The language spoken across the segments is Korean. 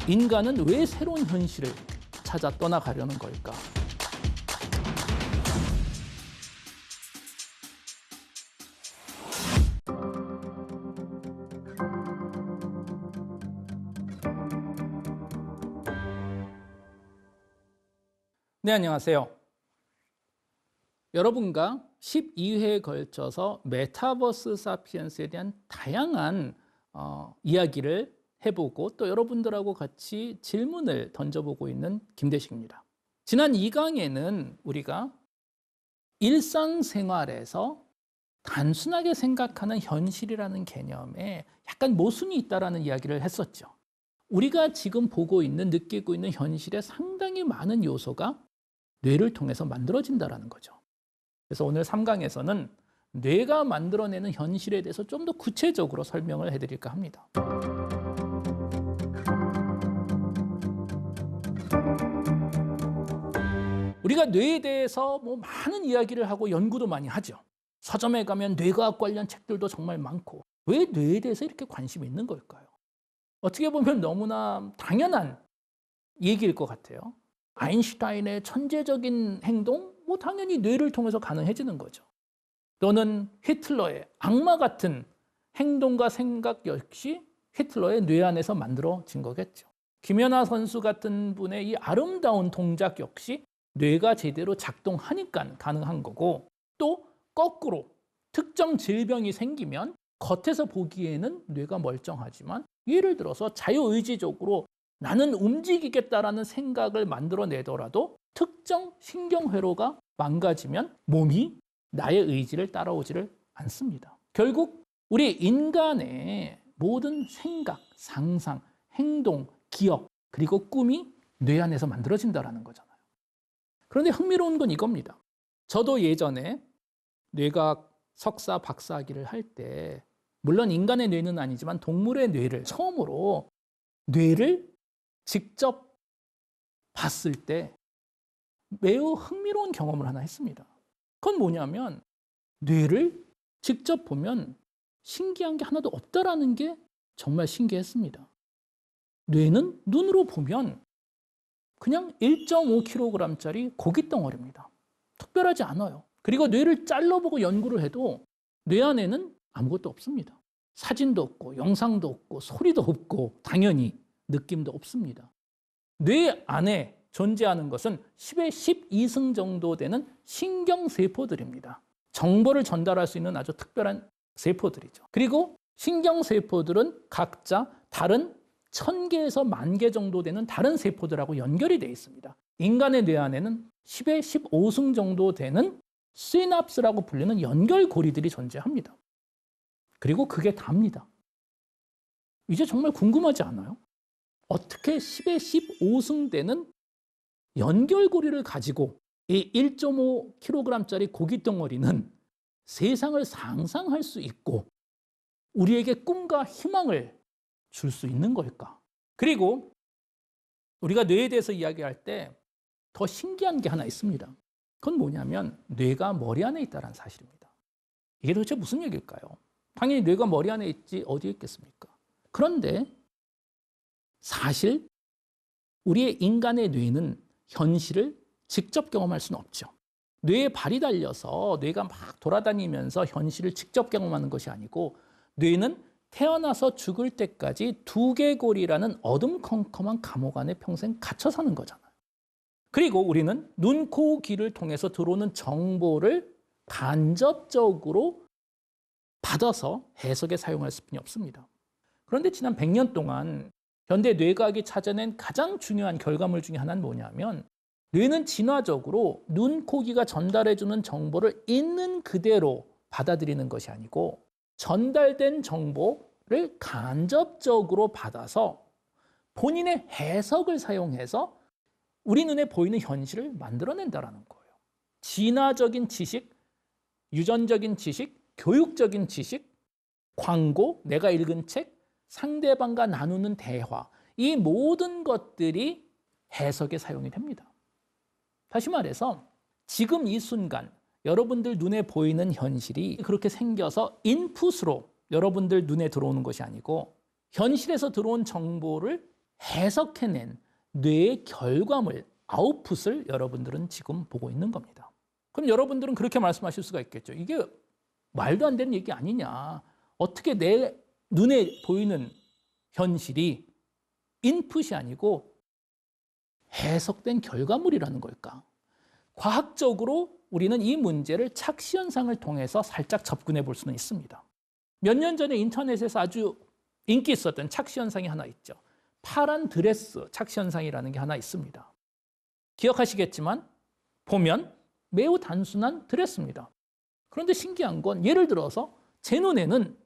인간은 왜 새로운 현실을 찾아 떠나가려는 걸까? 네, 안녕하세요. 여러분과 12회에 걸쳐서 메타버스 사피엔스에 대한 다양한 이야기를 해보고 또 여러분들하고 같이 질문을 던져보고 있는 김대식입니다. 지난 2강에는 우리가 일상생활에서 단순하게 생각하는 현실이라는 개념에 약간 모순이 있다는 이야기를 했었죠. 우리가 지금 보고 있는, 느끼고 있는 현실에 상당히 많은 요소가 뇌를 통해서 만들어진다는 거죠. 그래서 오늘 3강에서는 뇌가 만들어내는 현실에 대해서 좀 더 구체적으로 설명을 해드릴까 합니다. 우리가 뇌에 대해서 많은 이야기를 하고 연구도 많이 하죠. 서점에 가면 뇌과학 관련 책들도 정말 많고, 왜 뇌에 대해서 이렇게 관심이 있는 걸까요? 어떻게 보면 너무나 당연한 얘기일 것 같아요. 아인슈타인의 천재적인 행동, 당연히 뇌를 통해서 가능해지는 거죠. 또는 히틀러의 악마 같은 행동과 생각 역시 히틀러의 뇌 안에서 만들어진 거겠죠. 김연아 선수 같은 분의 이 아름다운 동작 역시 뇌가 제대로 작동하니까 가능한 거고, 또 거꾸로 특정 질병이 생기면 겉에서 보기에는 뇌가 멀쩡하지만 예를 들어서 자유의지적으로 나는 움직이겠다라는 생각을 만들어내더라도 특정 신경회로가 망가지면 몸이 나의 의지를 따라오지를 않습니다. 결국 우리 인간의 모든 생각, 상상, 행동, 기억, 그리고 꿈이 뇌 안에서 만들어진다는 거잖아요. 그런데 흥미로운 건 이겁니다. 저도 예전에 뇌과학 석사, 박사학위를 할 때 물론 인간의 뇌는 아니지만 동물의 뇌를 처음으로 뇌를 직접 봤을 때 매우 흥미로운 경험을 하나 했습니다. 그건 뭐냐면 뇌를 직접 보면 신기한 게 하나도 없다라는 게 정말 신기했습니다. 뇌는 눈으로 보면 그냥 1.5kg짜리 고기 덩어리입니다. 특별하지 않아요. 그리고 뇌를 잘라보고 연구를 해도 뇌 안에는 아무것도 없습니다. 사진도 없고 영상도 없고 소리도 없고 당연히 느낌도 없습니다. 뇌 안에 존재하는 것은 10의 12승 정도 되는 신경세포들입니다. 정보를 전달할 수 있는 아주 특별한 세포들이죠. 그리고 신경세포들은 각자 다른 1000개에서 10,000개 정도 되는 다른 세포들하고 연결이 되어 있습니다. 인간의 뇌 안에는 10의 15승 정도 되는 시납스라고 불리는 연결고리들이 존재합니다. 그리고 그게 답니다. 이제 정말 궁금하지 않아요? 어떻게 10의 15승 되는 연결고리를 가지고 이 1.5kg짜리 고기 덩어리는 세상을 상상할 수 있고 우리에게 꿈과 희망을 줄 수 있는 걸까? 그리고 우리가 뇌에 대해서 이야기할 때 더 신기한 게 하나 있습니다. 그건 뭐냐면 뇌가 머리 안에 있다는 사실입니다. 이게 도대체 무슨 얘기일까요? 당연히 뇌가 머리 안에 있지 어디에 있겠습니까? 그런데 사실 우리의 인간의 뇌는 현실을 직접 경험할 수는 없죠. 뇌에 발이 달려서 뇌가 막 돌아다니면서 현실을 직접 경험하는 것이 아니고 뇌는 태어나서 죽을 때까지 두개골이라는 어둠컴컴한 감옥 안에 평생 갇혀 사는 거잖아요. 그리고 우리는 눈, 코, 귀를 통해서 들어오는 정보를 간접적으로 받아서 해석에 사용할 수뿐이 없습니다. 그런데 지난 100년 동안 현대 뇌과학이 찾아낸 가장 중요한 결과물 중에 하나는 뭐냐면 뇌는 진화적으로 눈, 코, 귀가 전달해주는 정보를 있는 그대로 받아들이는 것이 아니고 전달된 정보를 간접적으로 받아서 본인의 해석을 사용해서 우리 눈에 보이는 현실을 만들어낸다는 거예요. 진화적인 지식, 유전적인 지식, 교육적인 지식, 광고, 내가 읽은 책, 상대방과 나누는 대화, 이 모든 것들이 해석에 사용이 됩니다. 다시 말해서 지금 이 순간 여러분들 눈에 보이는 현실이 그렇게 생겨서 인풋으로 여러분들 눈에 들어오는 것이 아니고 현실에서 들어온 정보를 해석해낸 뇌의 결과물, 아웃풋을 여러분들은 지금 보고 있는 겁니다. 그럼 여러분들은 그렇게 말씀하실 수가 있겠죠. 이게 말도 안 되는 얘기 아니냐. 어떻게 내 눈에 보이는 현실이 인풋이 아니고 해석된 결과물이라는 걸까? 과학적으로 우리는 이 문제를 착시현상을 통해서 살짝 접근해 볼 수는 있습니다. 몇 년 전에 인터넷에서 아주 인기 있었던 착시현상이 하나 있죠. 파란 드레스 착시현상이라는 게 하나 있습니다. 기억하시겠지만 보면 매우 단순한 드레스입니다. 그런데 신기한 건 예를 들어서 제 눈에는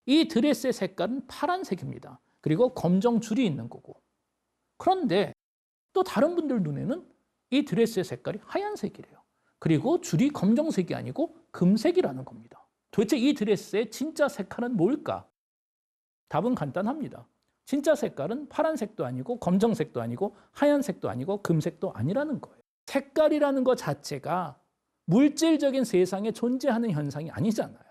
이 드레스의 색깔은 파란색입니다. 그리고 검정 줄이 있는 거고. 그런데 또 다른 분들 눈에는 이 드레스의 색깔이 하얀색이래요. 그리고 줄이 검정색이 아니고 금색이라는 겁니다. 도대체 이 드레스의 진짜 색깔은 뭘까? 답은 간단합니다. 진짜 색깔은 파란색도 아니고 검정색도 아니고 하얀색도 아니고 금색도 아니라는 거예요. 색깔이라는 것 자체가 물질적인 세상에 존재하는 현상이 아니잖아요.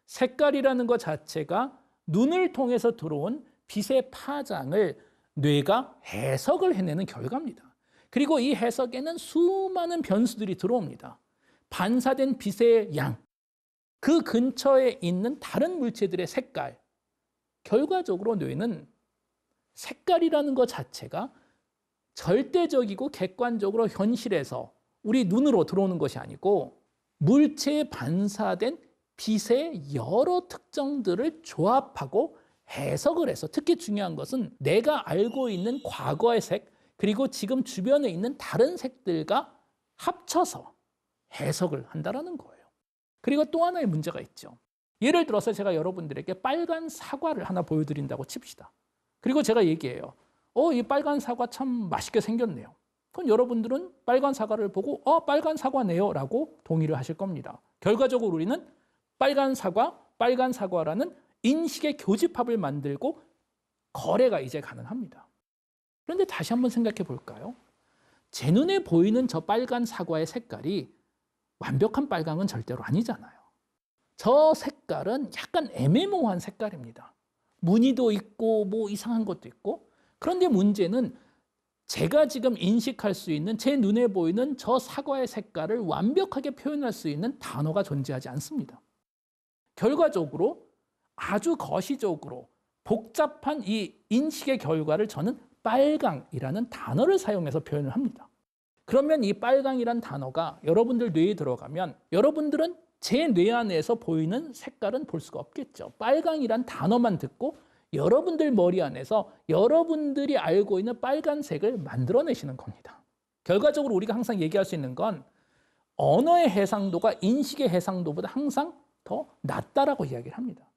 색깔이라는 것 자체가 눈을 통해서 들어온 빛의 파장을 뇌가 해석을 해내는 결과입니다. 그리고 이 해석에는 수많은 변수들이 들어옵니다. 반사된 빛의 양, 그 근처에 있는 다른 물체들의 색깔, 결과적으로 뇌는 색깔이라는 것 자체가 절대적이고 객관적으로 현실에서 우리 눈으로 들어오는 것이 아니고 물체에 반사된 빛의 여러 특정들을 조합하고 해석을 해서, 특히 중요한 것은 내가 알고 있는 과거의 색 그리고 지금 주변에 있는 다른 색들과 합쳐서 해석을 한다는 거예요. 그리고 또 하나의 문제가 있죠. 예를 들어서 제가 여러분들에게 빨간 사과를 하나 보여드린다고 칩시다. 그리고 제가 얘기해요. 이 빨간 사과 참 맛있게 생겼네요. 그럼 여러분들은 빨간 사과를 보고 빨간 사과네요 라고 동의를 하실 겁니다. 결과적으로 우리는 빨간 사과라는 인식의 교집합을 만들고 거래가 이제 가능합니다. 그런데 다시 한번 생각해 볼까요? 제 눈에 보이는 저 빨간 사과의 색깔이 완벽한 빨강은 절대로 아니잖아요. 저 색깔은 약간 애매모호한 색깔입니다. 무늬도 있고 뭐 이상한 것도 있고. 그런데 문제는 제가 지금 인식할 수 있는 제 눈에 보이는 저 사과의 색깔을 완벽하게 표현할 수 있는 단어가 존재하지 않습니다. 결과적으로 아주 거시적으로 복잡한 이 인식의 결과를 저는 빨강이라는 단어를 사용해서 표현을 합니다. 그러면 이 빨강이란 단어가 여러분들 뇌에 들어가면 여러분들은 제 뇌 안에서 보이는 색깔은 볼 수가 없겠죠. 빨강이란 단어만 듣고 여러분들 머리 안에서 여러분들이 알고 있는 빨간색을 만들어내시는 겁니다. 결과적으로 우리가 항상 얘기할 수 있는 건 언어의 해상도가 인식의 해상도보다 항상 더 낮다라고 이야기를 합니다.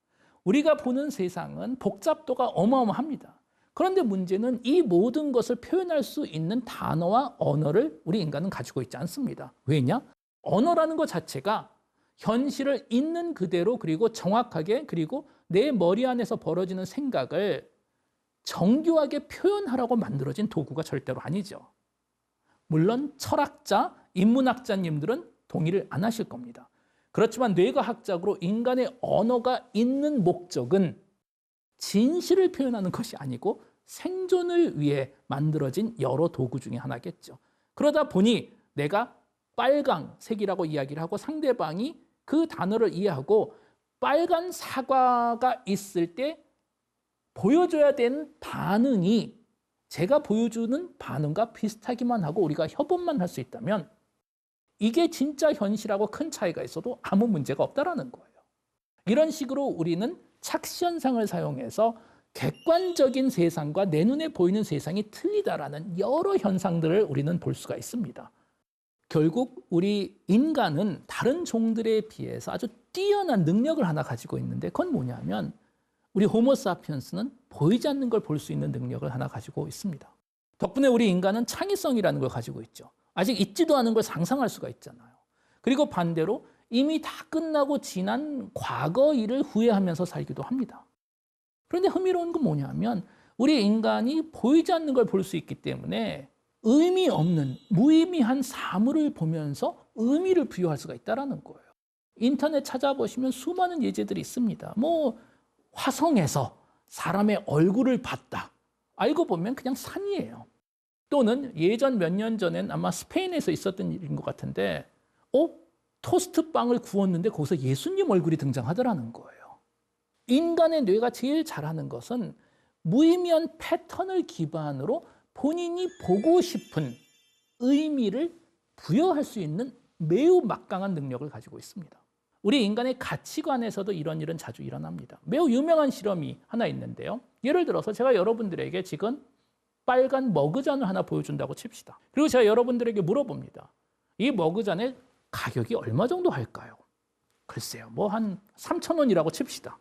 우리가 보는 세상은 복잡도가 어마어마합니다. 그런데 문제는 이 모든 것을 표현할 수 있는 단어와 언어를 우리 인간은 가지고 있지 않습니다. 왜냐? 언어라는 것 자체가 현실을 있는 그대로 그리고 정확하게 그리고 내 머리 안에서 벌어지는 생각을 정교하게 표현하라고 만들어진 도구가 절대로 아니죠. 물론 철학자, 인문학자님들은 동의를 안 하실 겁니다. 그렇지만 뇌과학적으로 인간의 언어가 있는 목적은 진실을 표현하는 것이 아니고 생존을 위해 만들어진 여러 도구 중에 하나겠죠. 그러다 보니 내가 빨강색이라고 이야기를 하고 상대방이 그 단어를 이해하고 빨간 사과가 있을 때 보여줘야 되는 반응이 제가 보여주는 반응과 비슷하기만 하고 우리가 협업만 할 수 있다면 이게 진짜 현실하고 큰 차이가 있어도 아무 문제가 없다라는 거예요. 이런 식으로 우리는 착시현상을 사용해서 객관적인 세상과 내 눈에 보이는 세상이 틀리다라는 여러 현상들을 우리는 볼 수가 있습니다. 결국 우리 인간은 다른 종들에 비해서 아주 뛰어난 능력을 하나 가지고 있는데 그건 뭐냐면 우리 호모사피엔스는 보이지 않는 걸 볼 수 있는 능력을 하나 가지고 있습니다. 덕분에 우리 인간은 창의성이라는 걸 가지고 있죠. 아직 있지도 않은 걸 상상할 수가 있잖아요. 그리고 반대로 이미 다 끝나고 지난 과거 일을 후회하면서 살기도 합니다. 그런데 흥미로운 건 뭐냐면 우리 인간이 보이지 않는 걸 볼 수 있기 때문에 의미 없는 무의미한 사물을 보면서 의미를 부여할 수가 있다는 거예요. 인터넷 찾아보시면 수많은 예제들이 있습니다. 화성에서 사람의 얼굴을 봤다. 알고 보면 그냥 산이에요. 또는 예전 몇 년 전엔 아마 스페인에서 있었던 일인 것 같은데 토스트 빵을 구웠는데 거기서 예수님 얼굴이 등장하더라는 거예요. 인간의 뇌가 제일 잘하는 것은 무의미한 패턴을 기반으로 본인이 보고 싶은 의미를 부여할 수 있는 매우 막강한 능력을 가지고 있습니다. 우리 인간의 가치관에서도 이런 일은 자주 일어납니다. 매우 유명한 실험이 하나 있는데요. 예를 들어서 제가 여러분들에게 지금 빨간 머그잔을 하나 보여준다고 칩시다. 그리고 제가 여러분들에게 물어봅니다. 이 머그잔의 가격이 얼마 정도 할까요? 글쎄요, 뭐 한 3,000원이라고 칩시다.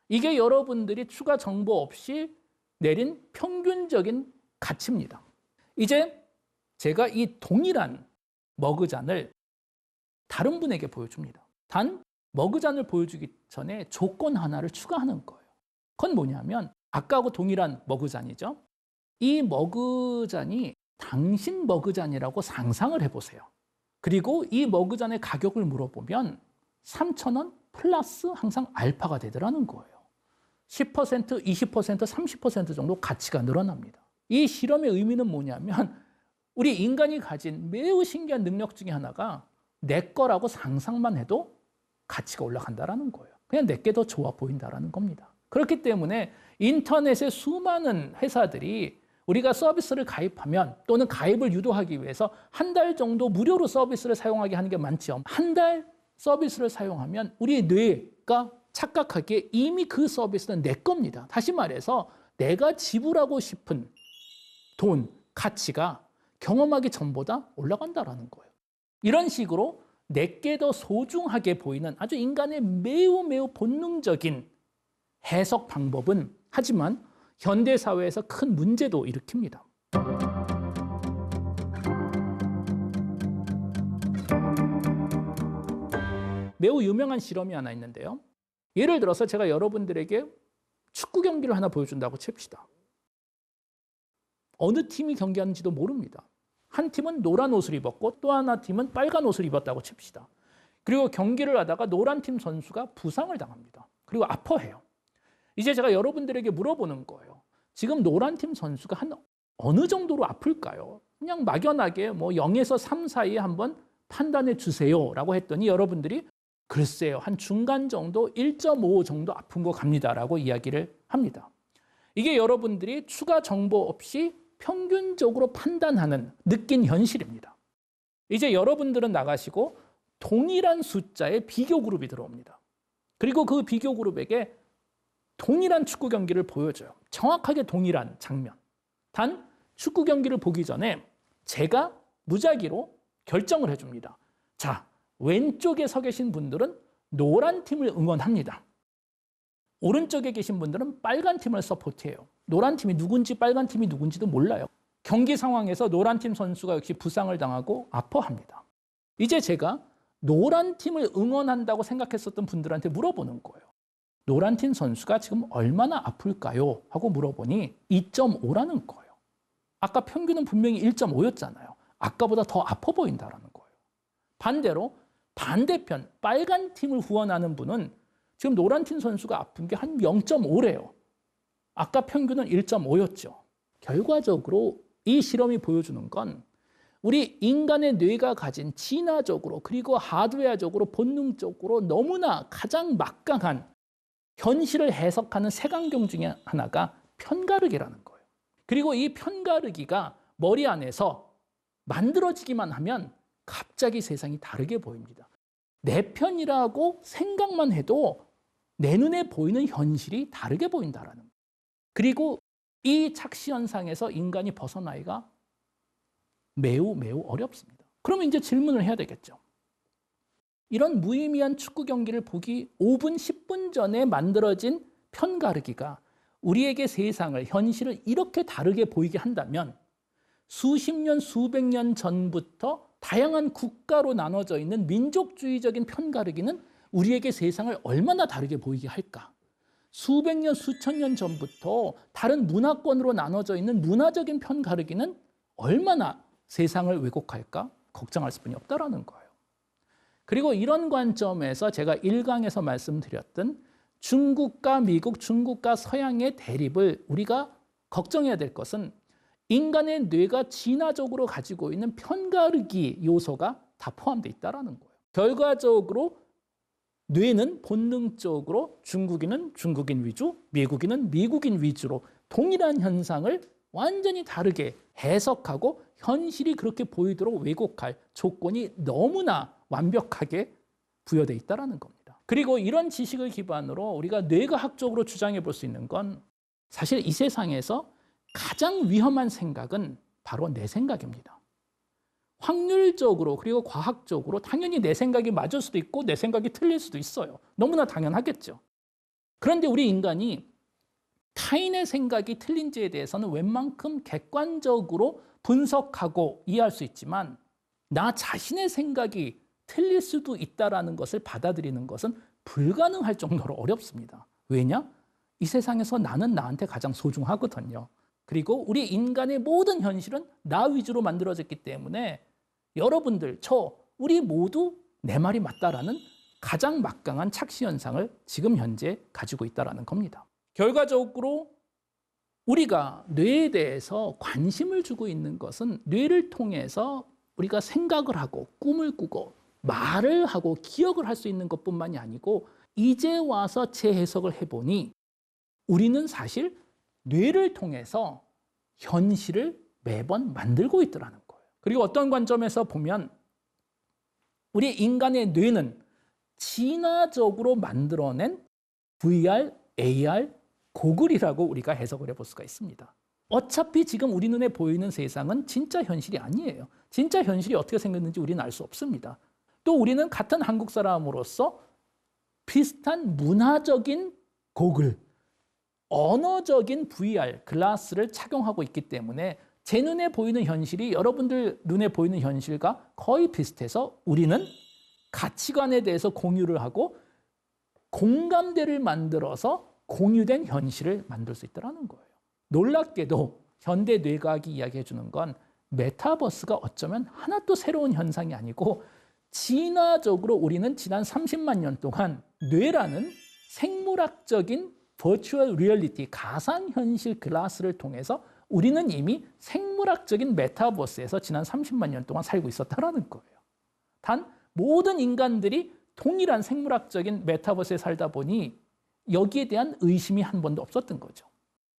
이게 여러분들이 추가 정보 없이 내린 평균적인 가치입니다. 이제 제가 이 동일한 머그잔을 다른 분에게 보여줍니다. 단 머그잔을 보여주기 전에 조건 하나를 추가하는 거예요. 그건 뭐냐면 아까하고 동일한 머그잔이죠. 이 머그잔이 당신 머그잔이라고 상상을 해보세요. 그리고 이 머그잔의 가격을 물어보면 3,000원 플러스 항상 알파가 되더라는 거예요. 10%, 20%, 30% 정도 가치가 늘어납니다. 이 실험의 의미는 뭐냐면 우리 인간이 가진 매우 신기한 능력 중에 하나가 내 거라고 상상만 해도 가치가 올라간다는 거예요. 그냥 내게 더 좋아 보인다는 겁니다. 그렇기 때문에 인터넷의 수많은 회사들이 우리가 서비스를 가입하면 또는 가입을 유도하기 위해서 한 달 정도 무료로 서비스를 사용하게 하는 게 많죠. 한 달 서비스를 사용하면 우리의 뇌가 착각하기에 이미 그 서비스는 내 겁니다. 다시 말해서 내가 지불하고 싶은 돈, 가치가 경험하기 전보다 올라간다는 거예요. 이런 식으로 내게 더 소중하게 보이는 아주 인간의 매우 본능적인 해석 방법은 하지만 현대사회에서 큰 문제도 일으킵니다. 매우 유명한 실험이 하나 있는데요. 예를 들어서 제가 여러분들에게 축구 경기를 하나 보여준다고 칩시다. 어느 팀이 경기하는지도 모릅니다. 한 팀은 노란 옷을 입었고 또 하나 팀은 빨간 옷을 입었다고 칩시다. 그리고 경기를 하다가 노란 팀 선수가 부상을 당합니다. 그리고 아파해요. 이제 제가 여러분들에게 물어보는 거예요. 지금 노란 팀 선수가 한 어느 정도로 아플까요? 그냥 막연하게 뭐 0에서 3 사이에 한번 판단해 주세요 라고 했더니 여러분들이 글쎄요, 한 중간 정도 1.5 정도 아픈 거 갑니다라고 이야기를 합니다. 이게 여러분들이 추가 정보 없이 평균적으로 판단하는 느낀 현실입니다. 이제 여러분들은 나가시고 동일한 숫자의 비교 그룹이 들어옵니다. 그리고 그 비교 그룹에게 동일한 축구 경기를 보여줘요. 정확하게 동일한 장면. 단 축구 경기를 보기 전에 제가 무작위로 결정을 해줍니다. 자, 왼쪽에 서 계신 분들은 노란 팀을 응원합니다. 오른쪽에 계신 분들은 빨간 팀을 서포트해요. 노란 팀이 누군지 빨간 팀이 누군지도 몰라요. 경기 상황에서 노란 팀 선수가 역시 부상을 당하고 아파합니다. 이제 제가 노란 팀을 응원한다고 생각했었던 분들한테 물어보는 거예요. 노란 팀 선수가 지금 얼마나 아플까요? 하고 물어보니 2.5라는 거예요. 아까 평균은 분명히 1.5였잖아요. 아까보다 더 아파 보인다는 거예요. 반대로 반대편 빨간 팀을 후원하는 분은 지금 노란 팀 선수가 아픈 게 한 0.5래요. 아까 평균은 1.5였죠. 결과적으로 이 실험이 보여주는 건 우리 인간의 뇌가 가진 진화적으로 그리고 하드웨어적으로 본능적으로 너무나 가장 막강한 현실을 해석하는 색안경 중에 하나가 편가르기라는 거예요. 그리고 이 편가르기가 머리 안에서 만들어지기만 하면 갑자기 세상이 다르게 보입니다. 내 편이라고 생각만 해도 내 눈에 보이는 현실이 다르게 보인다라는 거예요. 그리고 이 착시 현상에서 인간이 벗어나기가 매우 어렵습니다. 그러면 이제 질문을 해야 되겠죠. 이런 무의미한 축구 경기를 보기 5분, 10분 전에 만들어진 편가르기가 우리에게 세상을, 현실을 이렇게 다르게 보이게 한다면 수십 년, 수백 년 전부터 다양한 국가로 나눠져 있는 민족주의적인 편가르기는 우리에게 세상을 얼마나 다르게 보이게 할까? 수백 년, 수천 년 전부터 다른 문화권으로 나눠져 있는 문화적인 편가르기는 얼마나 세상을 왜곡할까? 걱정할 수뿐이 없다라는 거예요. 그리고 이런 관점에서 제가 1강에서 말씀드렸던 중국과 미국, 중국과 서양의 대립을 우리가 걱정해야 될 것은 인간의 뇌가 진화적으로 가지고 있는 편가르기 요소가 다 포함되어 있다는 거예요. 결과적으로 뇌는 본능적으로 중국인은 중국인 위주, 미국인은 미국인 위주로 동일한 현상을 완전히 다르게 해석하고 현실이 그렇게 보이도록 왜곡할 조건이 너무나 완벽하게 부여되어 있다는 겁니다. 그리고 이런 지식을 기반으로 우리가 뇌과학적으로 주장해 볼 수 있는 건 사실 이 세상에서 가장 위험한 생각은 바로 내 생각입니다. 확률적으로 그리고 과학적으로 당연히 내 생각이 맞을 수도 있고 내 생각이 틀릴 수도 있어요. 너무나 당연하겠죠. 그런데 우리 인간이 타인의 생각이 틀린지에 대해서는 웬만큼 객관적으로 분석하고 이해할 수 있지만 나 자신의 생각이 틀릴 수도 있다는 것을 받아들이는 것은 불가능할 정도로 어렵습니다. 왜냐? 이 세상에서 나는 나한테 가장 소중하거든요. 그리고 우리 인간의 모든 현실은 나 위주로 만들어졌기 때문에 여러분들, 우리 모두 내 말이 맞다라는 가장 막강한 착시 현상을 지금 현재 가지고 있다는 겁니다. 결과적으로 우리가 뇌에 대해서 관심을 주고 있는 것은 뇌를 통해서 우리가 생각을 하고 꿈을 꾸고 말을 하고 기억을 할 수 있는 것뿐만이 아니고 이제 와서 재해석을 해보니 우리는 사실 뇌를 통해서 현실을 매번 만들고 있더라는 거예요. 그리고 어떤 관점에서 보면 우리 인간의 뇌는 진화적으로 만들어낸 VR, AR, 고글이라고 우리가 해석을 해볼 수가 있습니다. 어차피 지금 우리 눈에 보이는 세상은 진짜 현실이 아니에요. 진짜 현실이 어떻게 생겼는지 우리는 알 수 없습니다. 또 우리는 같은 한국 사람으로서 비슷한 문화적인 고글, 언어적인 VR, 글라스를 착용하고 있기 때문에 제 눈에 보이는 현실이 여러분들 눈에 보이는 현실과 거의 비슷해서 우리는 가치관에 대해서 공유를 하고 공감대를 만들어서 공유된 현실을 만들 수 있다는 거예요. 놀랍게도 현대 뇌과학이 이야기해 주는 건 메타버스가 어쩌면 하나도 새로운 현상이 아니고 진화적으로 우리는 지난 30만 년 동안 뇌라는 생물학적인 버추얼 리얼리티, 가상현실 글라스를 통해서 우리는 이미 생물학적인 메타버스에서 지난 30만 년 동안 살고 있었다는 거예요. 단 모든 인간들이 동일한 생물학적인 메타버스에 살다 보니 여기에 대한 의심이 한 번도 없었던 거죠.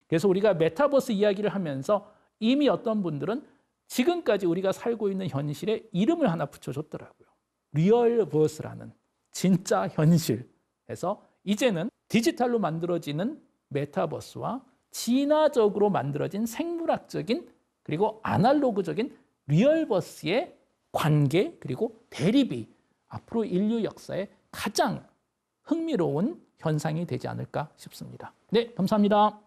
그래서 우리가 메타버스 이야기를 하면서 이미 어떤 분들은 지금까지 우리가 살고 있는 현실에 이름을 하나 붙여줬더라고요. 리얼버스라는 진짜 현실에서 이제는 디지털로 만들어지는 메타버스와 진화적으로 만들어진 생물학적인 그리고 아날로그적인 리얼버스의 관계 그리고 대립이 앞으로 인류 역사의 가장 흥미로운 현상이 되지 않을까 싶습니다. 네, 감사합니다.